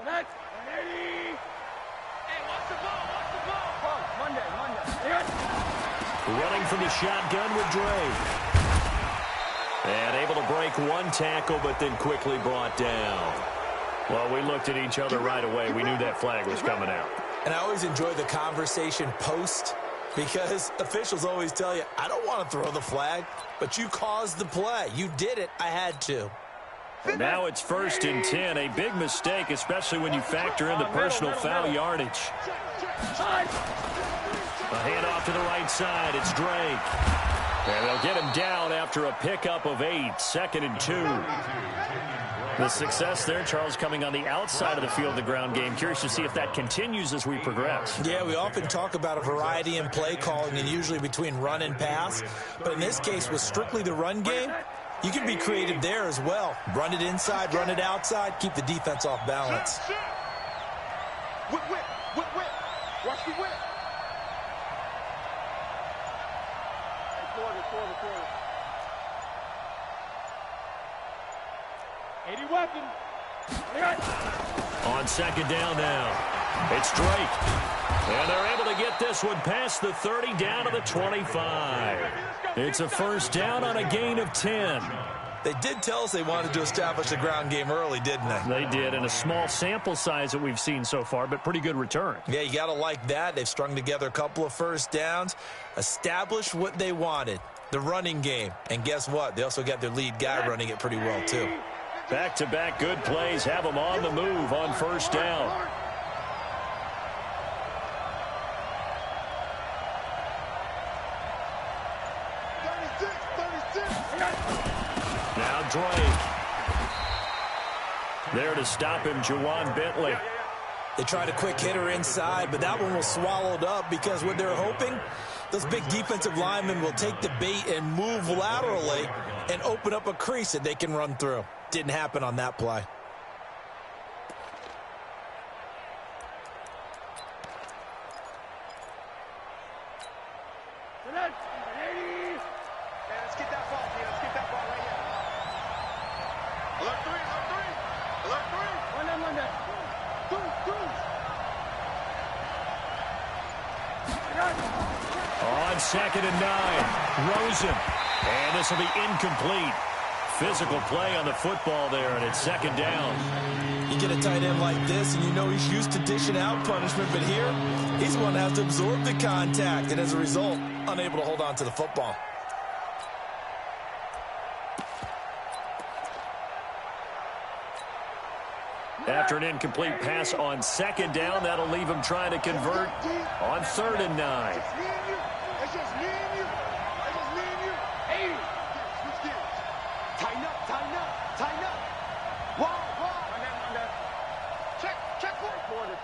Hey, watch the ball, Monday. Running from the shotgun with Drake. And able to break one tackle, but then quickly brought down. Well, we looked at each other right away. We knew that flag was coming out. And I always enjoy the conversation post, because officials always tell you, I don't want to throw the flag, but you caused the play. You did it. I had to. Now it's 1st and 10. A big mistake, especially when you factor in the personal foul yardage. A handoff to the right side. It's Drake. And they'll get him down after a pickup of 8. 2nd and 2. The success there, Charles, coming on the outside of the field, the ground game. Curious to see if that continues as we progress. Yeah, we often talk about a variety in play calling and usually between run and pass. But in this case, with strictly the run game, you can be creative there as well. Run it inside, run it outside, keep the defense off balance. Whip. Watch the whip. Quarter. 80 weapon. On 2nd down now, it's Drake. And they're able to get this one past the 30 down to the 25. It's a 1st down on a gain of 10. They did tell us they wanted to establish the ground game early, didn't they? They did, and a small sample size that we've seen so far, but pretty good return. Yeah, you got to like that. They've strung together a couple of 1st downs, established what they wanted, the running game. And guess what? They also got their lead guy running it pretty well, too. Back-to-back good plays have them on the move on 1st down. Now Drake. There to stop him, Juwan Bentley. They tried a quick hitter inside, but that one was swallowed up because what they're hoping, those big defensive linemen will take the bait and move laterally and open up a crease that they can run through. Didn't happen on that play. Let's get that ball, Let's get that ball right here. Alert 3. Monday. On 2nd and 9, Rosen. And this will be incomplete. Physical play on the football there, and it's 2nd down. You get a tight end like this, and you know he's used to dishing out punishment, but here, he's the one that has to absorb the contact, and as a result, unable to hold on to the football. After an incomplete pass on 2nd down, that'll leave him trying to convert on 3rd and 9. It's just me and you. Hey. Tighten up. Wall. Monday. Check. Quarter.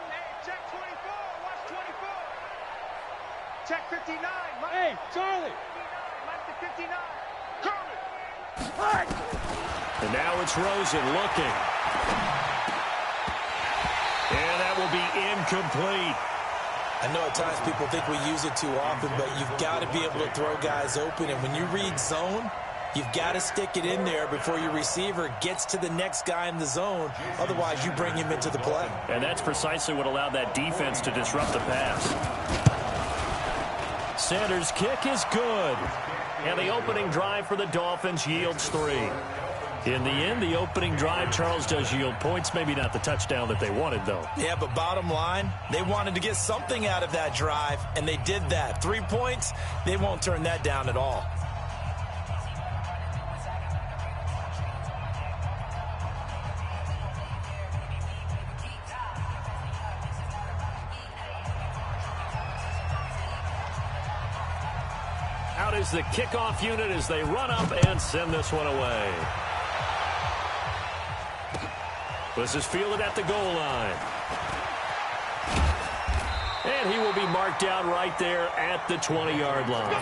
Hey, check 24. Watch 24. Check 59. Hey, Charlie. Mike to 59. Charlie. And now it's Rosen looking. And that will be incomplete. I know at times people think we use it too often, but you've got to be able to throw guys open. And when you read zone, you've got to stick it in there before your receiver gets to the next guy in the zone. Otherwise, you bring him into the play. And that's precisely what allowed that defense to disrupt the pass. Sanders' kick is good. And the opening drive for the Dolphins yields 3. In the end, the opening drive, Charles, does yield points. Maybe not the touchdown that they wanted, though. Yeah, but bottom line, they wanted to get something out of that drive, and they did that. 3 points, they won't turn that down at all. Out is the kickoff unit as they run up and send this one away. This is fielded at the goal line. And he will be marked down right there at the 20-yard line.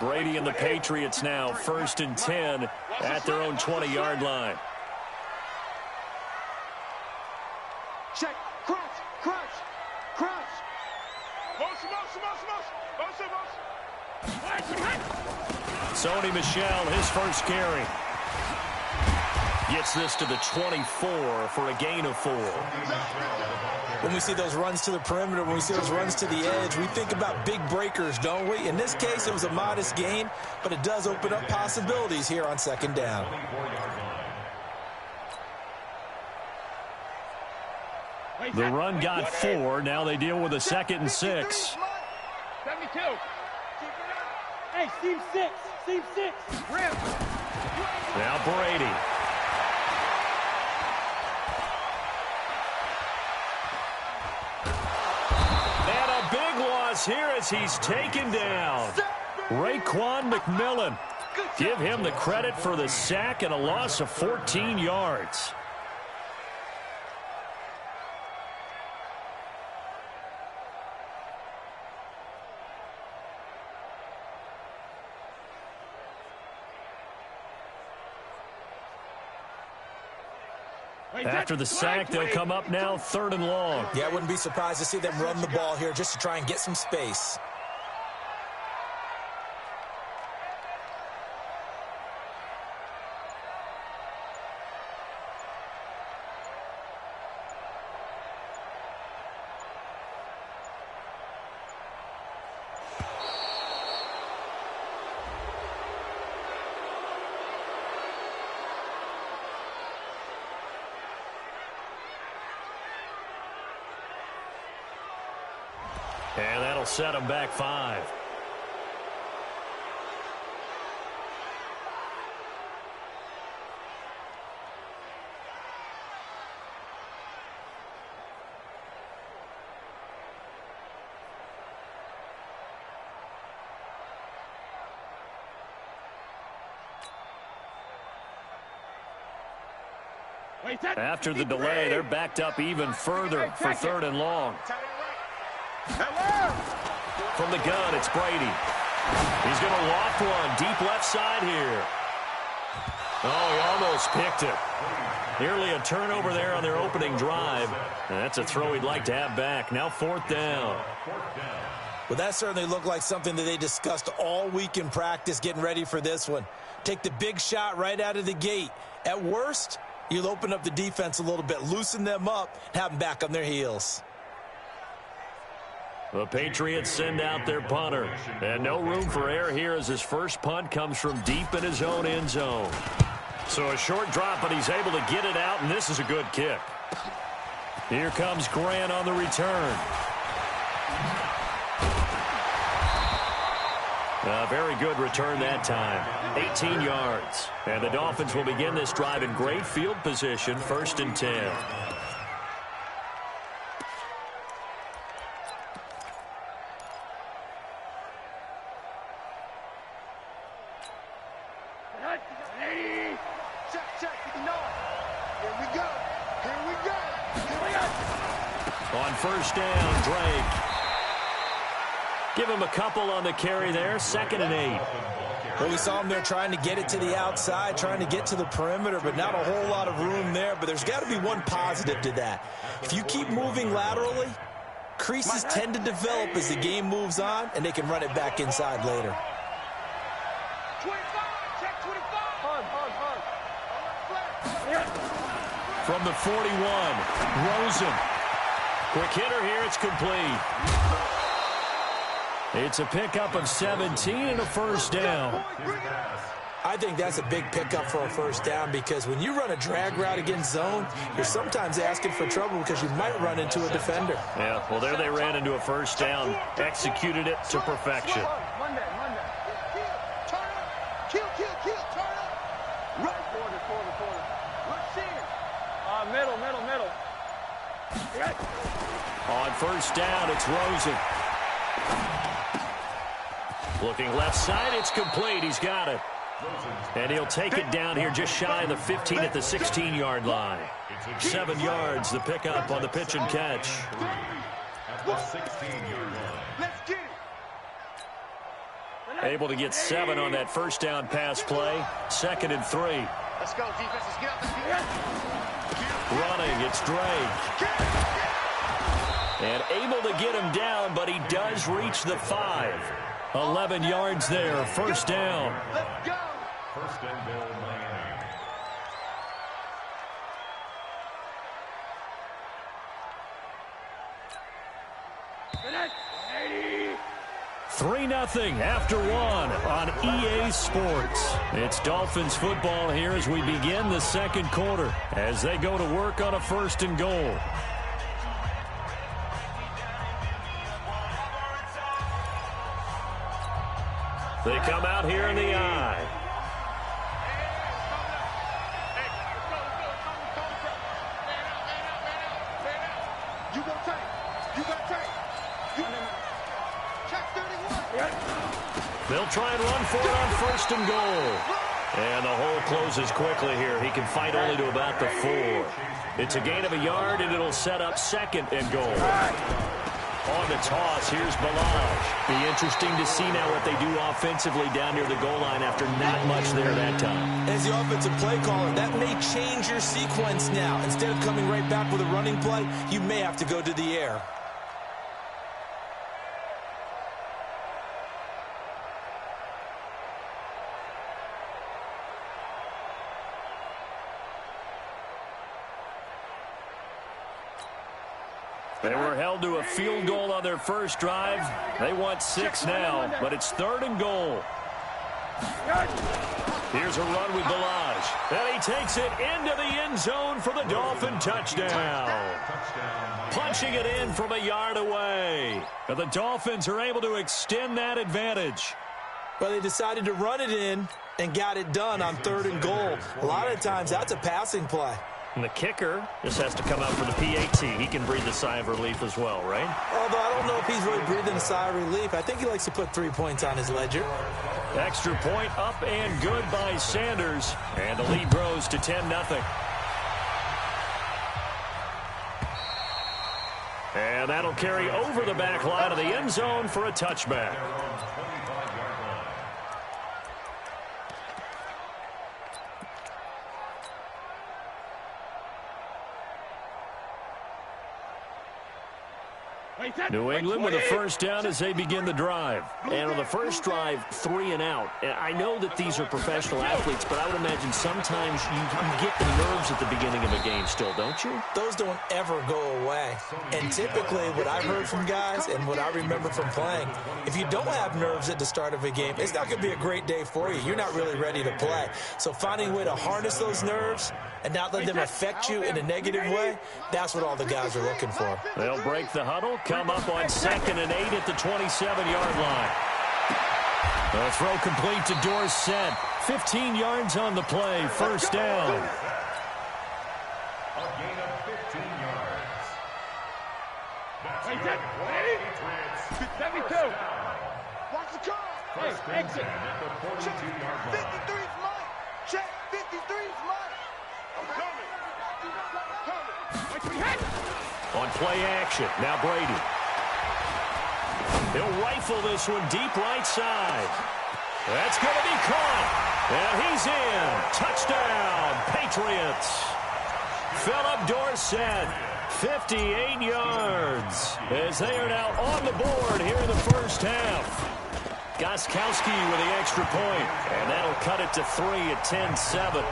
Brady and the Patriots now 1st and 10 at their own 20-yard line. Check. Crunch. Crunch. Crunch. Motion, motion, motion, motion. Motion, motion. Sony Michel, his first carry. Gets this to the 24 for a gain of 4. When we see those runs to the perimeter, when we see those runs to the edge, we think about big breakers, don't we? In this case, it was a modest gain, but it does open up possibilities here on second down. The run got 4. Now they deal with a 2nd and 6. 72. Hey, Steve 6. Steve 6. Rim. Now Brady. And a big loss here as he's taken down. Raekwon McMillan. Give him the credit for the sack and a loss of 14 yards. After the sack, they'll come up now 3rd and long. Yeah, I wouldn't be surprised to see them run the ball here just to try and get some space. And that'll set them back 5. After the delay, they're backed up even further for 3rd and long. From the gun, it's Brady. He's going to loft one deep left side here. Oh, he almost picked it. Nearly a turnover there on their opening drive. And that's a throw he'd like to have back. Now 4th down. Well, that certainly looked like something that they discussed all week in practice getting ready for this one. Take the big shot right out of the gate. At worst, you'll open up the defense a little bit, loosen them up, and have them back on their heels. The Patriots send out their punter. And no room for error here as his first punt comes from deep in his own end zone. So a short drop, but he's able to get it out, and this is a good kick. Here comes Grant on the return. A very good return that time. 18 yards. And the Dolphins will begin this drive in great field position, 1st and 10. On 1st down, Drake. Give him a couple on the carry there. 2nd and 8. Well, we saw him there trying to get it to the outside, trying to get to the perimeter, but not a whole lot of room there. But there's got to be one positive to that. If you keep moving laterally, creases tend to develop as the game moves on, and they can run it back inside later. 25, check 25. From the 41, Rosen. Quick hitter here, it's complete. It's a pickup of 17 and a 1st down. I think that's a big pickup for a 1st down because when you run a drag route against zone, you're sometimes asking for trouble because you might run into a defender. Yeah, well, there they ran into a 1st down, executed it to perfection. Monday. Turn up. Kill, turn up. Right. Quarter. Let's see it. Middle. On 1st down, it's Rosen. Looking left side, it's complete. He's got it. And he'll take it down here just shy of the 15 at the 16-yard line. 7 yards, the pickup on the pitch and catch. Let's get it. Able to get 7 on that 1st down pass play. 2nd and 3. Let's go, defense. Let's get out the field. Running It's Drake. And able to get him down, but he does reach the 5. 11 yards there, first down. Let's go. First and goal, Miami. 3-0 after 1 on EA Sports. It's Dolphins football here as we begin the second quarter as they go to work on a first and goal. They come out here in the I. You go tight. You got tight. Check 31. They'll try and run for it on first and goal. And the hole closes quickly here. He can fight only to about the 4. It's a gain of a yard, and it'll set up second and goal. On the toss, here's Balaj. Be interesting to see now what they do offensively down near the goal line after not much there that time. As the offensive play caller, that may change your sequence now. Instead of coming right back with a running play, you may have to go to the air. They were held to a field goal on their first drive. They want 6 now, but it's third and goal. Here's a run with Balaj. And he takes it into the end zone for the Dolphin touchdown. Punching it in from a yard away. But the Dolphins are able to extend that advantage. Well, they decided to run it in and got it done on third and goal. A lot of times, that's a passing play. And the kicker just has to come out for the PAT. He can breathe a sigh of relief as well, right? Although I don't know if he's really breathing a sigh of relief. I think he likes to put 3 points on his ledger. Extra point up and good by Sanders. And the lead grows to 10-0. And that'll carry over the back line of the end zone for a touchback. New England with a first down as they begin the drive. And on the first drive, 3 and out. And I know that these are professional athletes, but I would imagine sometimes you get the nerves at the beginning of a game still, don't you? Those don't ever go away. And typically what I've heard from guys and what I remember from playing, if you don't have nerves at the start of a game, it's not going to be a great day for you. You're not really ready to play. So finding a way to harness those nerves and not let them affect you in a negative way, that's what all the guys are looking for. They'll break the huddle, come up on 2nd and 8 at the 27-yard line. The throw complete to Dorsett. 15 yards on the play, first down. A gain of 15 yards. That's Hey, Patriots. 72. Watch the car. First and 10 at the 42-yard line. 53's mine. Check. 53's mine. I'm coming. On play action, now Brady. He'll rifle this one deep right side. That's going to be caught. And he's in. Touchdown, Patriots. Philip Dorsett, 58 yards. As they are now on the board here in the first half. Gostkowski with the extra point. And that'll cut it to 3 at 10-7.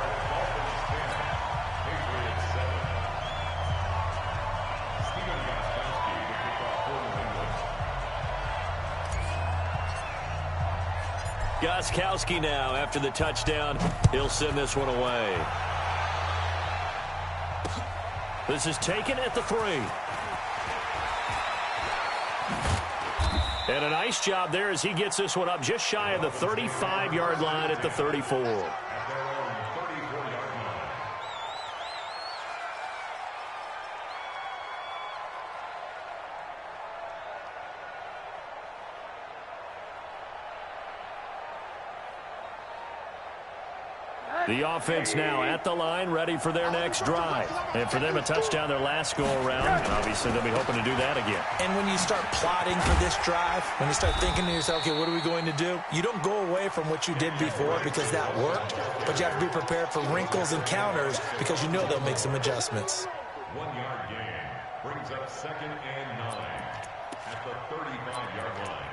Gostkowski now, after the touchdown, he'll send this one away. This is taken at the 3. And a nice job there as he gets this one up just shy of the 35-yard line at the 34. The offense now at the line, ready for their next drive. And for them, a touchdown their last go-around. Obviously, they'll be hoping to do that again. And when you start plotting for this drive, when you start thinking to yourself, okay, what are we going to do? You don't go away from what you did before because that worked, but you have to be prepared for wrinkles and counters because you know they'll make some adjustments. 1-yard gain. Brings up 2nd and 9 at the 35-yard line.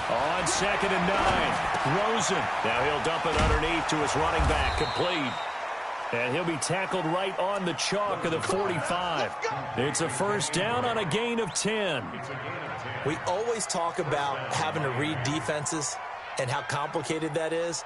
On 2nd and 9, Rosen. Now he'll dump it underneath to his running back, complete. And he'll be tackled right on the chalk of the 45. It's a first down on a gain of 10. We always talk about having to read defenses and how complicated that is.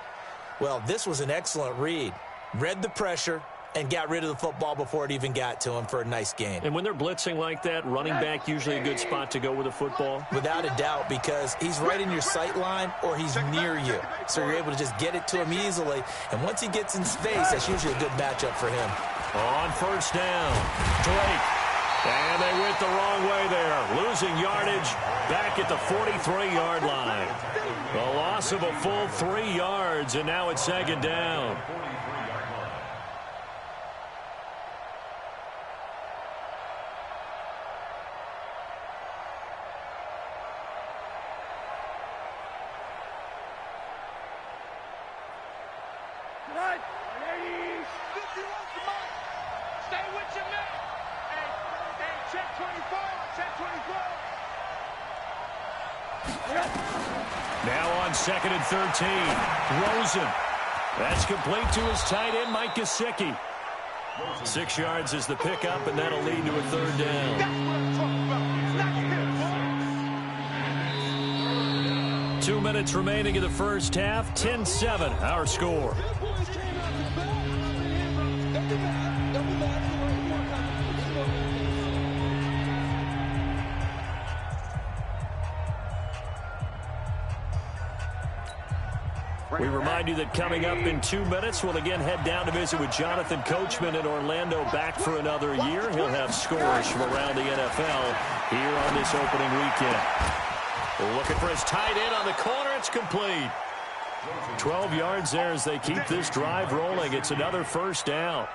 Well, this was an excellent read. Read the pressure and got rid of the football before it even got to him for a nice gain. And when they're blitzing like that, running back usually a good spot to go with the football? Without a doubt, because he's right in your sight line or he's near you. So you're able to just get it to him easily. And once he gets in space, that's usually a good matchup for him. On first down, Drake. And they went the wrong way there. Losing yardage back at the 43-yard line. The loss of a full 3 yards, and now it's 2nd down. Now on 2nd and 13, Rosen. That's complete to his tight end, Mike Gesicki. 6 yards is the pickup, and that'll lead to a 3rd down. 2 minutes remaining in the first half, 10-7, our score. We remind you that coming up in 2 minutes, we'll again head down to visit with Jonathan Coachman in Orlando, back for another year. He'll have scores from around the NFL here on this opening weekend. Looking for his tight end on the corner. It's complete. 12 yards there as they keep this drive rolling. It's another first down.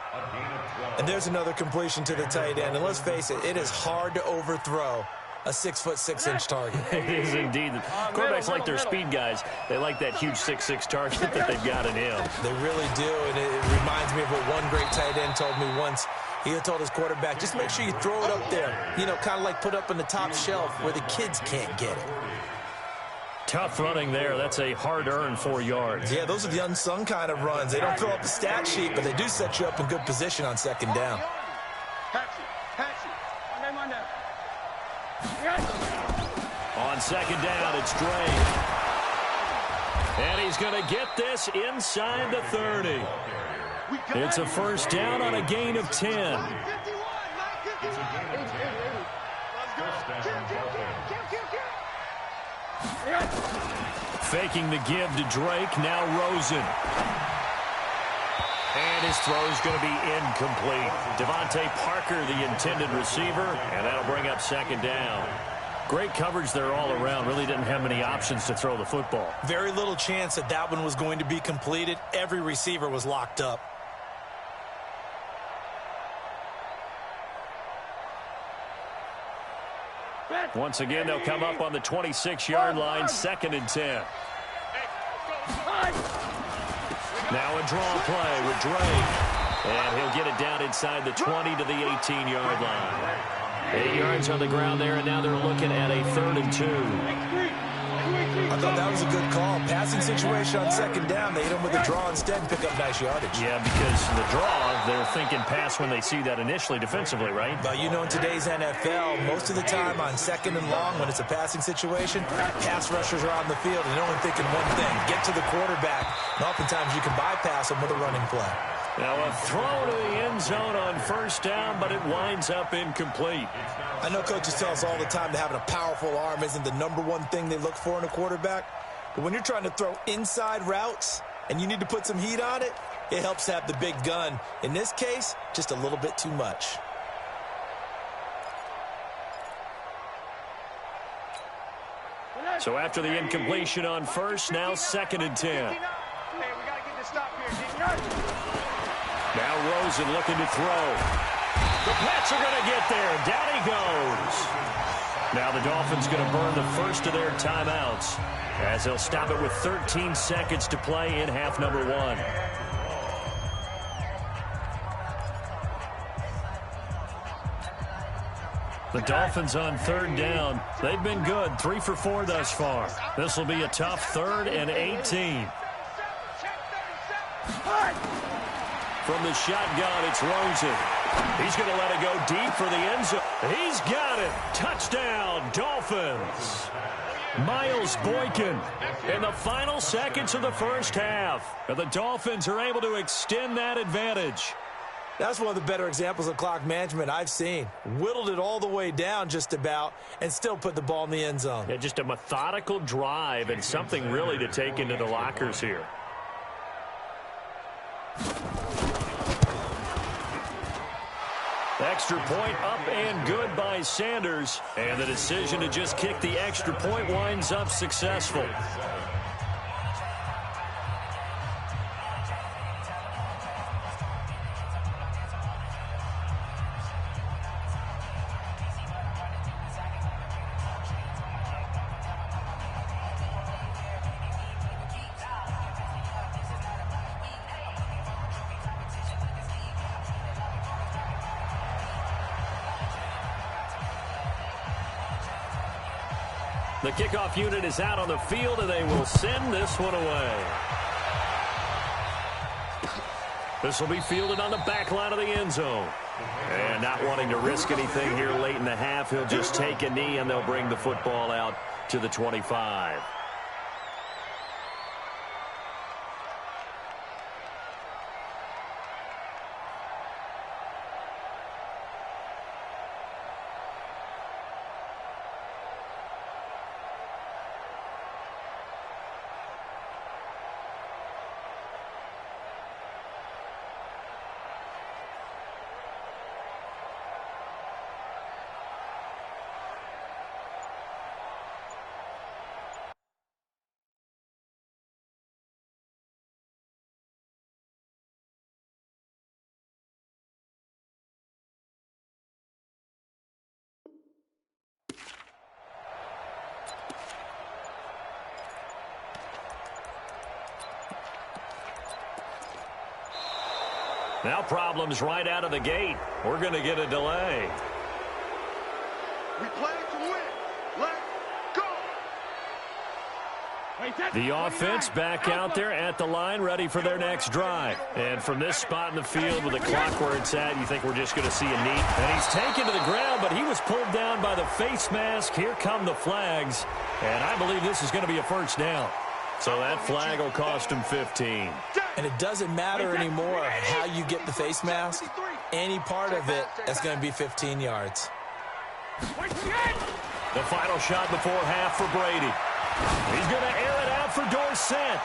And there's another completion to the tight end. And let's face it, it is hard to overthrow a 6'6" target. It is indeed. Quarterbacks like their speed guys. They like that huge 6'6" target that they've got in him. They really do, and it reminds me of what one great tight end told me once. He had told his quarterback, just make sure you throw it up there. You know, kind of like put up on the top shelf where the kids can't get it. Tough running there. That's a hard-earned 4 yards. Yeah, those are the unsung kind of runs. They don't fill up the stat sheet, but they do set you up in good position on 2nd down. On 2nd down, it's Drake. And he's going to get this inside the 30. It's a first down on a gain of 10. Faking the give to Drake, now Rosen. And his throw is going to be incomplete. Devontae Parker, the intended receiver, and that'll bring up 2nd down. Great coverage there all around. Really didn't have many options to throw the football. Very little chance that that one was going to be completed. Every receiver was locked up. Once again, they'll come up on the 26-yard line, 2nd and 10. Now a draw play with Drake. And he'll get it down inside the 20 to the 18-yard line. 8 yards on the ground there, and now they're looking at a 3rd and 2. I thought that was a good call. Passing situation on 2nd down. They hit him with a draw instead and pick up nice yardage. Yeah, because the draw, they're thinking pass when they see that initially defensively, right? But you know, in today's NFL, most of the time on 2nd and long, when it's a passing situation, pass rushers are on the field and they're only thinking one thing, get to the quarterback. And oftentimes you can bypass them with a running play. Now a throw to the end zone on first down, but it winds up incomplete. I know coaches tell us all the time that having a powerful arm isn't the #1 thing they look for in a quarterback. But when you're trying to throw inside routes and you need to put some heat on it, it helps to have the big gun. In this case, just a little bit too much. So after the incompletion on first, now 2nd and 10. Now Rosen looking to throw. The Pats are going to get there. Down he goes. Now the Dolphins going to burn the first of their timeouts as they'll stop it with 13 seconds to play in half number 1. The Dolphins on third down. They've been good, 3 for 4 thus far. This will be a tough 3rd and 18. From the shotgun, it's Rosen. He's going to let it go deep for the end zone. He's got it. Touchdown, Dolphins. Miles Boykin in the final seconds of the first half. And the Dolphins are able to extend that advantage. That's one of the better examples of clock management I've seen. Whittled it all the way down just about and still put the ball in the end zone. Yeah, just a methodical drive and something really to take into the lockers here. Extra point up and good by Sanders. And the decision to just kick the extra point winds up successful. The kickoff unit is out on the field, and they will send this one away. This will be fielded on the back line of the end zone. And not wanting to risk anything here late in the half, he'll just take a knee, and they'll bring the football out to the 25. Now problems right out of the gate. We're going to get a delay. We play to win. Let's go. The offense back out there at the line, ready for their next drive. And from this spot in the field with the clock where it's at, you think we're just going to see a knee. And he's taken to the ground, but he was pulled down by the face mask. Here come the flags. And I believe this is going to be a first down. So that flag will cost him 15. And it doesn't matter anymore how you get the face mask. Any part of it, that's going to be 15 yards. The final shot before half for Brady. He's going to air it out for Dorsett.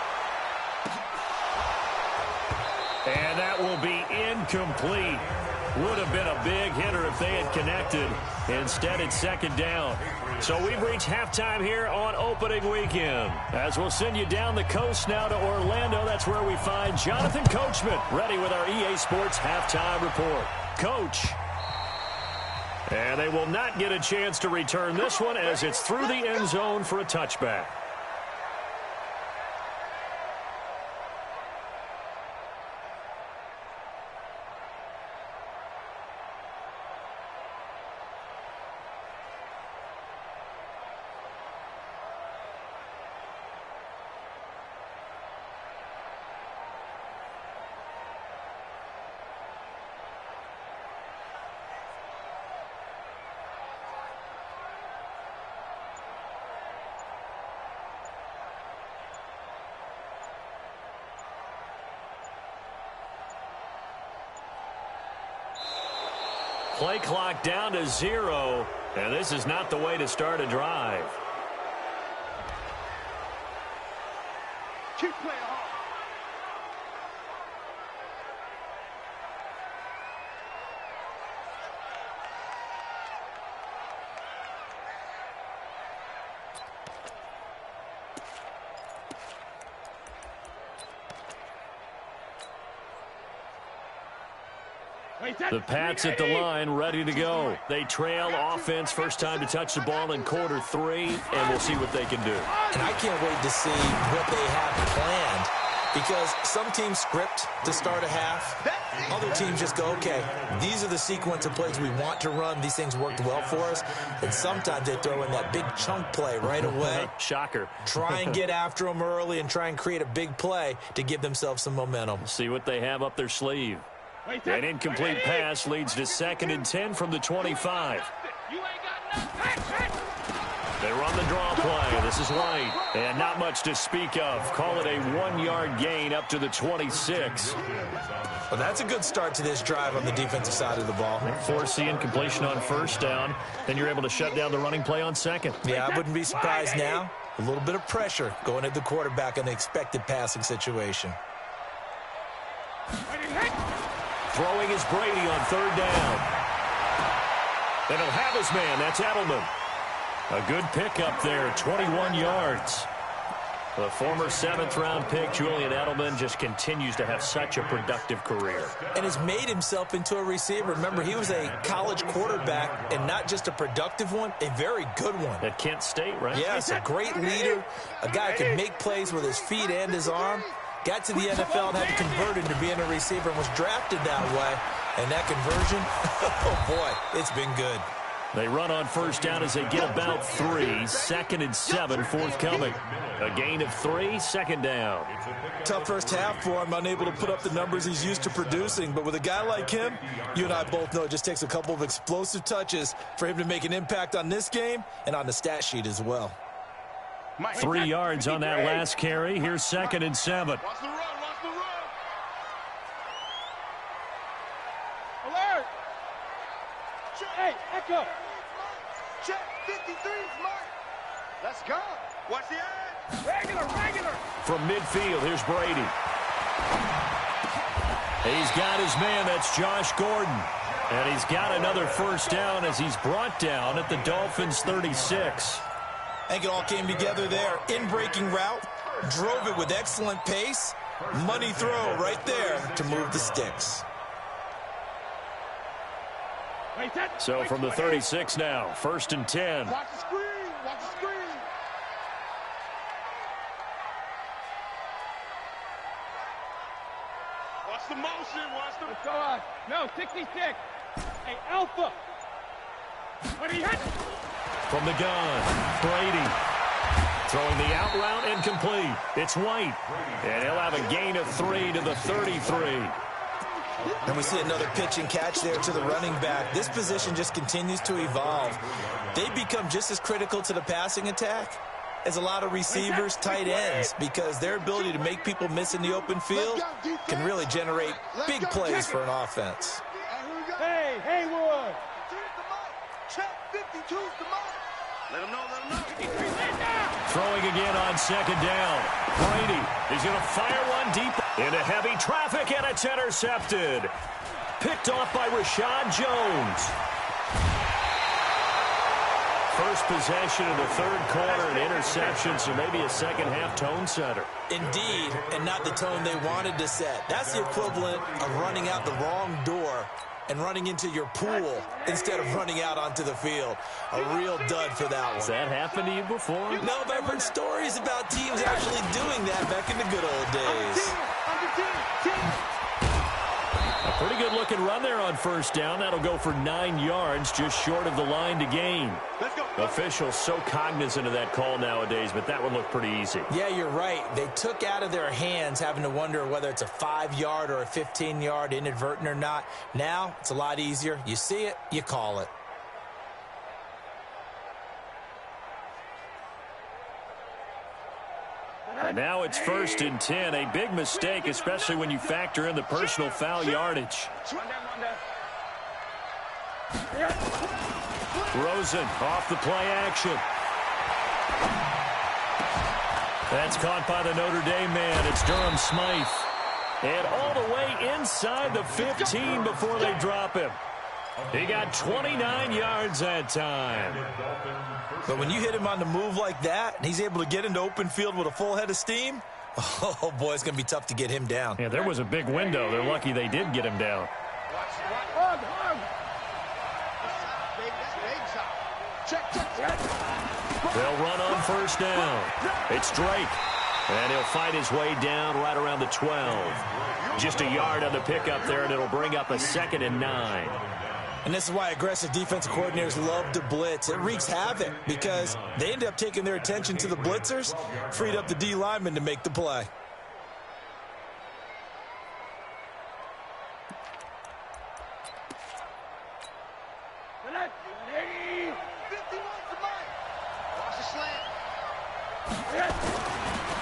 And that will be incomplete. Would have been a big hitter if they had connected. Instead, it's second down. So we've reached halftime here on opening weekend. As we'll send you down the coast now to Orlando, that's where we find Jonathan Coachman, ready with our EA Sports halftime report. Coach. And they will not get a chance to return this one as it's through the end zone for a touchback. Play clock down to 0, and this is not the way to start a drive. Keep playing hard. The Pats at the line, ready to go. They trail offense, first time to touch the ball in quarter 3, and we'll see what they can do. And I can't wait to see what they have planned, because some teams script to start a half. Other teams just go, okay, these are the sequence of plays we want to run. These things worked well for us. And sometimes they throw in that big chunk play right away. Shocker. Try and get after them early and try and create a big play to give themselves some momentum. See what they have up their sleeve. An incomplete pass leads to 2nd and 10 from the 25. They run the draw play. This is White. And not much to speak of. Call it a 1-yard gain up to the 26. Well, that's a good start to this drive on the defensive side of the ball. Force the incompletion on first down. Then you're able to shut down the running play on second. Yeah, I wouldn't be surprised now. A little bit of pressure going at the quarterback in the expected passing situation. Throwing is Brady on 3rd down. And he'll have his man. That's Edelman. A good pickup there, 21 yards. The former 7th-round pick, Julian Edelman, just continues to have such a productive career. And has made himself into a receiver. Remember, he was a college quarterback, and not just a productive one, a very good one. At Kent State, right? Yes, a great leader, a guy who can make plays with his feet and his arm. Got to the NFL and had converted to being a receiver and was drafted that way. And that conversion, oh boy, it's been good. They run on first down as they get about 3. 2nd and 7 forthcoming. A gain of 3, 2nd down. Tough first half for him, unable to put up the numbers he's used to producing. But with a guy like him, you and I both know it just takes a couple of explosive touches for him to make an impact on this game and on the stat sheet as well. 3 yards on that last carry. Here's 2nd and 7. Watch the run, watch the run. Alert. Hey, echo. Check 53, Smart. Let's go. Watch the edge. Regular. From midfield, here's Brady. He's got his man. That's Josh Gordon. And he's got another first down as he's brought down at the Dolphins' 36. I think it all came together there. In-breaking route, drove it with excellent pace. Money throw right there to move the sticks. So from the 36 now, 1st and 10. Watch the screen. Watch the screen. Watch the motion. Watch the... Let's go. No, 66. Hey, Alpha. What do you hit? From the gun, Brady. Throwing the out route, incomplete. It's White. And he'll have a gain of 3 to the 33. And we see another pitch and catch there to the running back. This position just continues to evolve. They become just as critical to the passing attack as a lot of receivers, tight ends, because their ability to make people miss in the open field can really generate big plays for an offense. Hey, Haywood. Check 52's the mark. Let him know. Throwing again on 2nd down. Brady is going to fire one deep into heavy traffic, and it's intercepted. Picked off by Rashad Jones. First possession of the 3rd quarter, an interception, so maybe a second-half tone setter. Indeed, and not the tone they wanted to set. That's the equivalent of running out the wrong door and running into your pool instead of running out onto the field. A real dud for that one. Has that happened to you before? No, but I've heard stories about teams actually doing that back in the good old days. A pretty good-looking run there on first down. That'll go for 9 yards, just short of the line to gain. Let's go. Officials so cognizant of that call nowadays, but that would look pretty easy. Yeah, you're right. They took out of their hands having to wonder whether it's a 5-yard or a 15-yard, inadvertent or not. Now, it's a lot easier. You see it, you call it. And now it's 1st and 10. A big mistake, especially when you factor in the personal foul yardage. Rosen off the play action. That's caught by the Notre Dame man. It's Durham Smythe. And all the way inside the 15 before they drop him. He got 29 yards that time. But when you hit him on the move like that, and he's able to get into open field with a full head of steam, oh, boy, it's going to be tough to get him down. Yeah, there was a big window. They're lucky they did get him down. Watch. They'll run on first down. It's Drake. And he'll fight his way down right around the 12. Just a yard on the pickup there, and it'll bring up a 2nd and 9. And this is why aggressive defensive coordinators love to blitz. It wreaks havoc because they end up taking their attention to the blitzers, freed up the D lineman to make the play.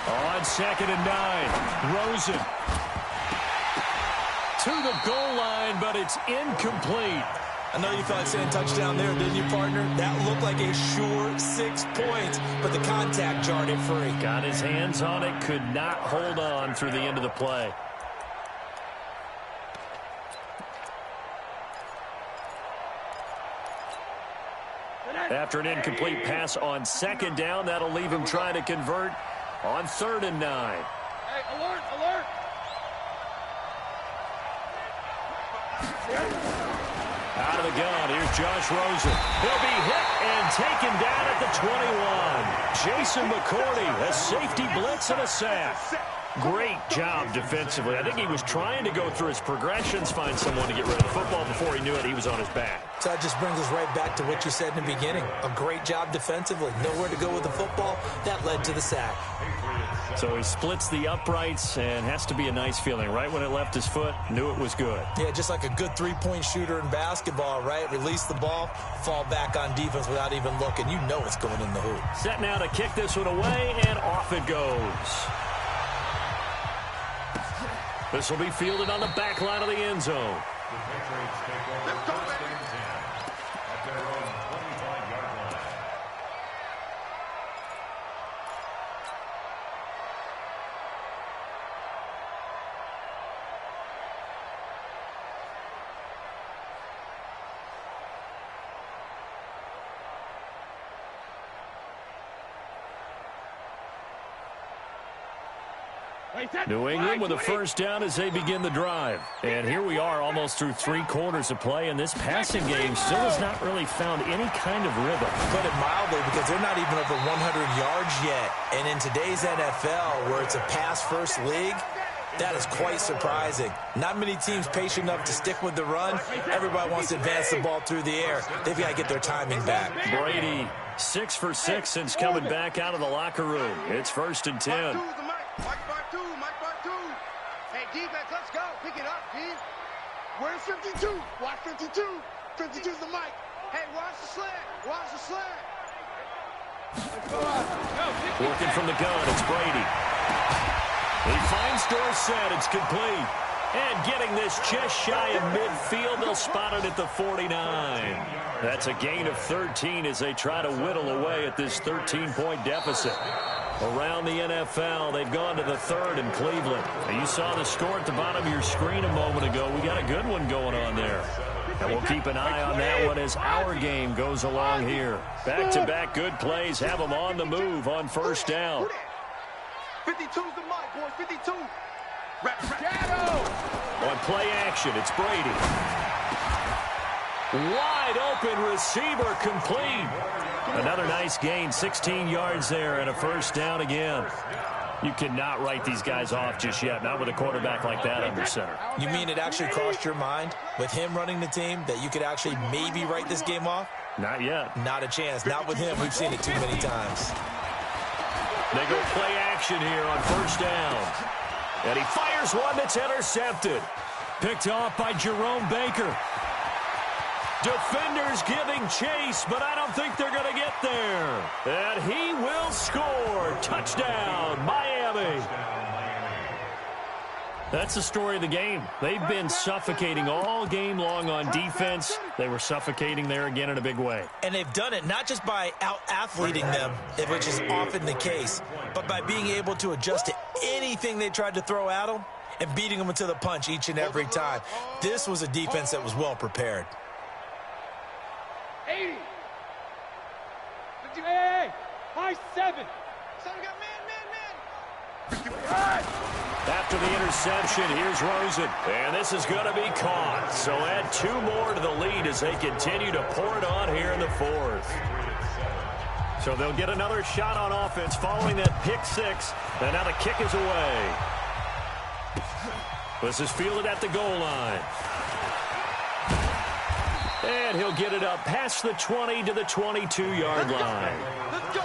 On 2nd and 9, Rosen to the goal line, but it's incomplete. I know you felt like saying touchdown there, didn't you, partner? That looked like a sure 6 points, but the contact jarred it free. Got his hands on it, could not hold on through the end of the play. After an incomplete pass on 2nd down, that'll leave him trying to convert on 3rd and 9. Hey, alert, alert! Out of the gun, here's Josh Rosen. He'll be hit and taken down at the 21. Jason McCourty, a safety blitz and a sack. Great job defensively. I think he was trying to go through his progressions, find someone to get rid of the football. Before he knew it, he was on his back. So that just brings us right back to what you said in the beginning. A great job defensively. Nowhere to go with the football. That led to the sack. So he splits the uprights, and has to be a nice feeling. Right when it left his foot, knew it was good. Yeah, just like a good three-point shooter in basketball, right? Release the ball, fall back on defense without even looking. You know it's going in the hoop. Set now to kick this one away, and off it goes. This will be fielded on the back line of the end zone. New England with a first down as they begin the drive. And here we are almost through 3 quarters of play, and this passing game still has not really found any kind of rhythm. Put it mildly, because they're not even over 100 yards yet. And in today's NFL, where it's a pass-first league, that is quite surprising. Not many teams patient enough to stick with the run. Everybody wants to advance the ball through the air. They've got to get their timing back. Brady, 6 for 6 since coming back out of the locker room. It's 1st and 10. Hey, defense, let's go. Pick it up, D. Where's 52? Watch 52. 52's the mic. Hey, watch the slant. Watch the slant. Working from the gun, it's Brady. He finds Dorsett. It's complete. And getting this just shy of midfield, they'll spot it at the 49. That's a gain of 13 as they try to whittle away at this 13-point deficit. Around the NFL, they've gone to the 3rd in Cleveland. Now, you saw the score at the bottom of your screen a moment ago. We got a good one going on there. And we'll keep an eye on that one as our game goes along here. Back-to-back good plays have them on the move on first down. 52's the mic, boys. 52. On play action, it's Brady. Wide open receiver complete. Another nice gain, 16 yards there and a first down again. You cannot write these guys off just yet, not with a quarterback like that under center. You mean it actually crossed your mind with him running the team that you could actually maybe write this game off? Not yet. Not a chance. Not with him. We've seen it too many times. They go play action here on first down. And he fires one that's intercepted. Picked off by Jerome Baker. Defenders giving chase, but I don't think they're going to get there. And he will score. Touchdown, Miami. That's the story of the game. They've been suffocating all game long on defense. They were suffocating there again in a big way. And they've done it not just by out-athleting them, which is often the case, but by being able to adjust to anything they tried to throw at them and beating them into the punch each and every time. This was a defense that was well prepared. 80. Hey, high 7. Son got man. After the interception, here's Rosen. And this is going to be caught. So add 2 more to the lead as they continue to pour it on here in the 4th. So they'll get another shot on offense following that pick six. And now the kick is away. This is fielded at the goal line. And he'll get it up past the 20 to the 22-yard line. Let's go.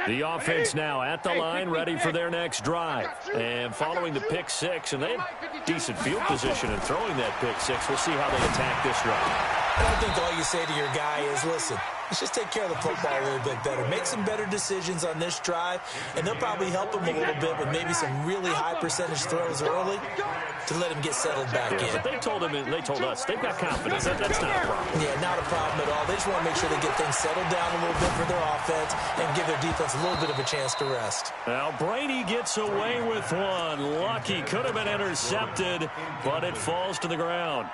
The offense now at the line, ready for their next drive. And following the pick six, and they have decent field position in throwing that pick six. We'll see how they attack this drive. I think all you say to your guy is, listen, let's just take care of the football a little bit better. Make some better decisions on this drive, and they'll probably help him a little bit with maybe some really high percentage throws early to let him get settled back in. But they told us they've got confidence. That's not a problem. Yeah, not a problem at all. They just want to make sure they get things settled down a little bit for their offense and give their defense a little bit of a chance to rest. Now Brady gets away with one. Lucky, could have been intercepted, but it falls to the ground.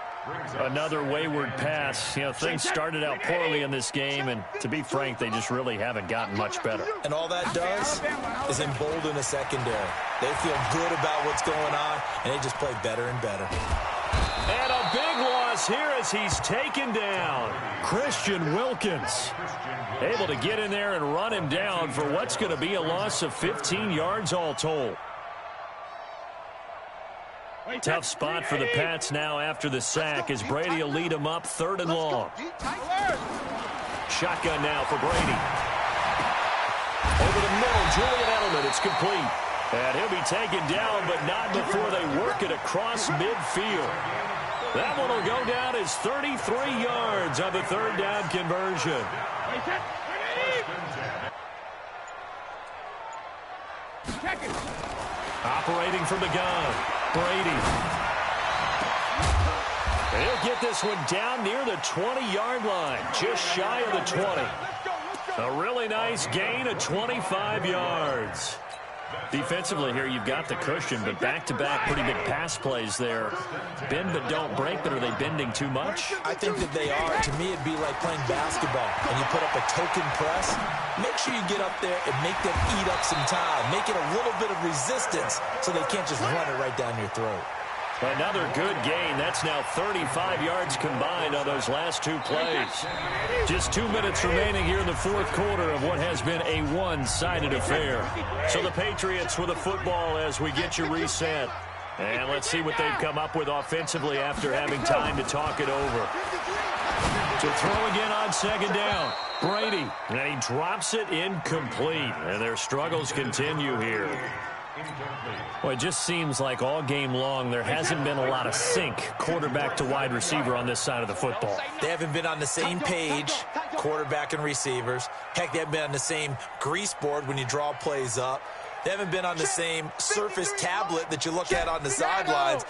Another wayward pass. You know, things started out poorly in this game, and to be frank, they just really haven't gotten much better. And all that does is embolden a secondary. They feel good about what's going on, and they just play better and better. And a big loss here as he's taken down. Christian Wilkins able to get in there and run him down for what's going to be a loss of 15 yards all told. Tough spot for the Pats now after the sack as Brady will lead them up 3rd and long. Shotgun now for Brady. Over the middle, Julian Edelman. It's complete. And he'll be taken down, but not before they work it across midfield. That one will go down as 33 yards on the 3rd down conversion. Operating from the gun, Brady. And he'll get this one down near the 20-yard line, just shy of the 20. A really nice gain of 25 yards. Defensively here, you've got the cushion, but back-to-back pretty big pass plays there. Bend but don't break, but are they bending too much? I think that they are. To me, it'd be like playing basketball, and you put up a token press. Make sure you get up there and make them eat up some time. Make it a little bit of resistance so they can't just run it right down your throat. Another good gain. That's now 35 yards combined on those last two plays. Just 2 minutes remaining here in the 4th quarter of what has been a one-sided affair. So the Patriots with the football as we get you reset. And let's see what they've come up with offensively after having time to talk it over. To throw again on 2nd down. Brady. And he drops it incomplete. And their struggles continue here. Well, it just seems like all game long there hasn't been a lot of sync quarterback to wide receiver on this side of the football. They haven't been on the same page, quarterback and receivers. Heck, they haven't been on the same grease board when you draw plays up. They haven't been on the same surface tablet that you look at on the sidelines.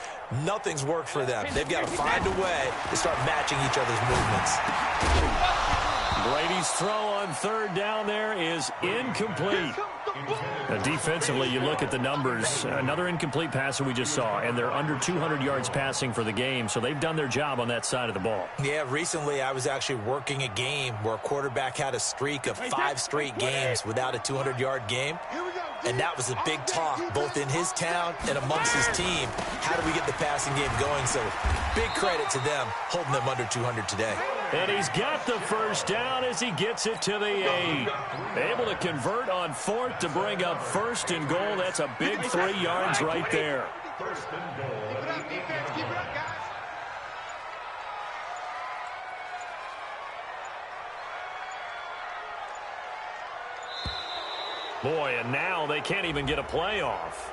Nothing's worked for them. They've got to find a way to start matching each other's movements. Brady's throw on 3rd down there is incomplete. Defensively, you look at the numbers. Another incomplete passer we just saw, and they're under 200 yards passing for the game, so they've done their job on that side of the ball. Yeah, recently I was actually working a game where a quarterback had a streak of 5 straight games without a 200-yard game, and that was a big talk both in his town and amongst his team. How do we get the passing game going? So big credit to them holding them under 200 today. And he's got the 1st down as he gets it to the 8. Able to convert on 4th to bring up 1st and goal. That's a big 3 yards right there. 1st and goal. Boy, and now they can't even get a play off.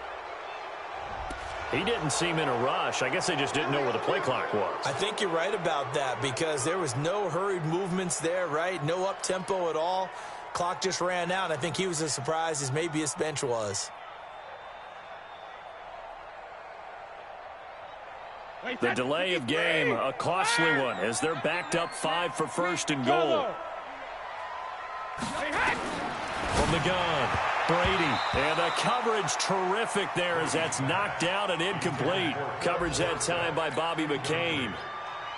He didn't seem in a rush. I guess they just didn't know where the play clock was. I think you're right about that because there was no hurried movements there, right? No up-tempo at all. Clock just ran out. I think he was as surprised as maybe his bench was. The delay of game, a costly one, as they're backed up 5 for 1st and goal. From the gun, Brady. And the coverage terrific there as that's knocked down and incomplete. Coverage that time by Bobby McCain.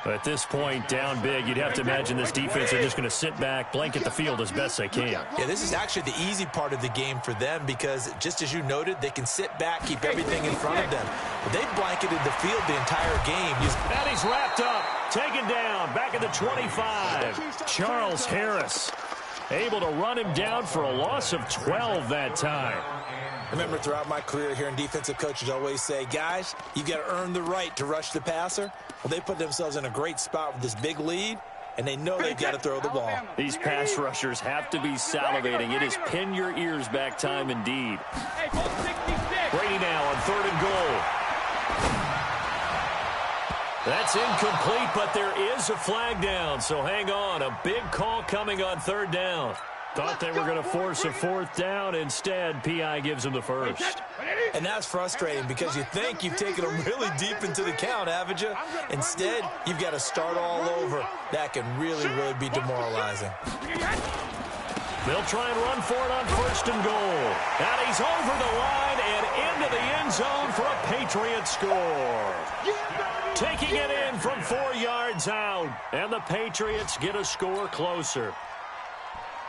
At this point, down big, you'd have to imagine this defense are just going to sit back, blanket the field as best they can. Yeah, this is actually the easy part of the game for them because, just as you noted, they can sit back, keep everything in front of them. But they blanketed the field the entire game. And he's wrapped up, taken down, back at the 25. Charles Harris able to run him down for a loss of 12 that time. Remember, throughout my career here in defensive coaches always say, guys, you've got to earn the right to rush the passer. Well, they put themselves in a great spot with this big lead, and they know they've got to throw the ball. These pass rushers have to be salivating. It is pin your ears back time indeed. Brady now on 3rd and goal. That's incomplete, but there is a flag down, so hang on. A big call coming on 3rd down. Thought they were going to force a 4th down. Instead, P.I. gives them the first. And that's frustrating because you think you've taken them really deep into the count, haven't you? Instead, you've got to start all over. That can really, really be demoralizing. They'll try and run for it on 1st and goal. And he's over the line and into the end zone for a Patriot score. Taking it in from 4 yards out. And the Patriots get a score closer.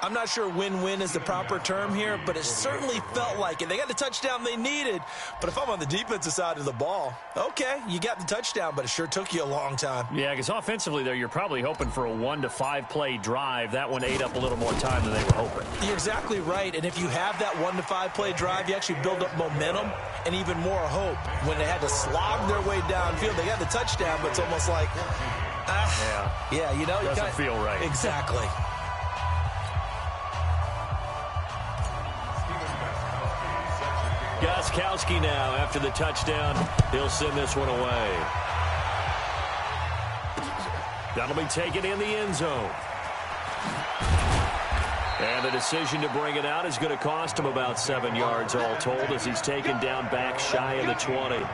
I'm not sure win-win is the proper term here, but it certainly felt like it. They got the touchdown they needed, but if I'm on the defensive side of the ball, okay, you got the touchdown, but it sure took you a long time. Yeah, because offensively, there, you're probably hoping for a 1 to 5 play drive. That one ate up a little more time than they were hoping. You're exactly right, and if you have that 1 to 5 play drive, you actually build up momentum and even more hope. When they had to slog their way downfield, they got the touchdown, but it's almost like, yeah, you know, doesn't feel right. Exactly. Gostkowski now after the touchdown. He'll send this one away. That'll be taken in the end zone. And the decision to bring it out is going to cost him about 7 yards all told as he's taken down back shy of the 20.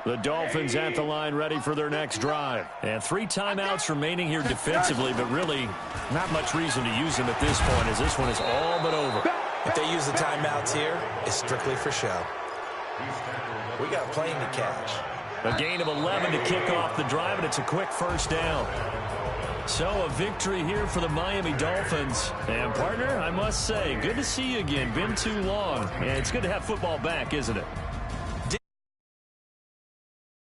The Dolphins at the line ready for their next drive. And 3 timeouts remaining here defensively, but really not much reason to use them at this point as this one is all but over. If they use the timeouts here, it's strictly for show. We got a plane to catch. A gain of 11 to kick off the drive, and it's a quick 1st down. So a victory here for the Miami Dolphins. And, partner, I must say, good to see you again. Been too long. And it's good to have football back, isn't it?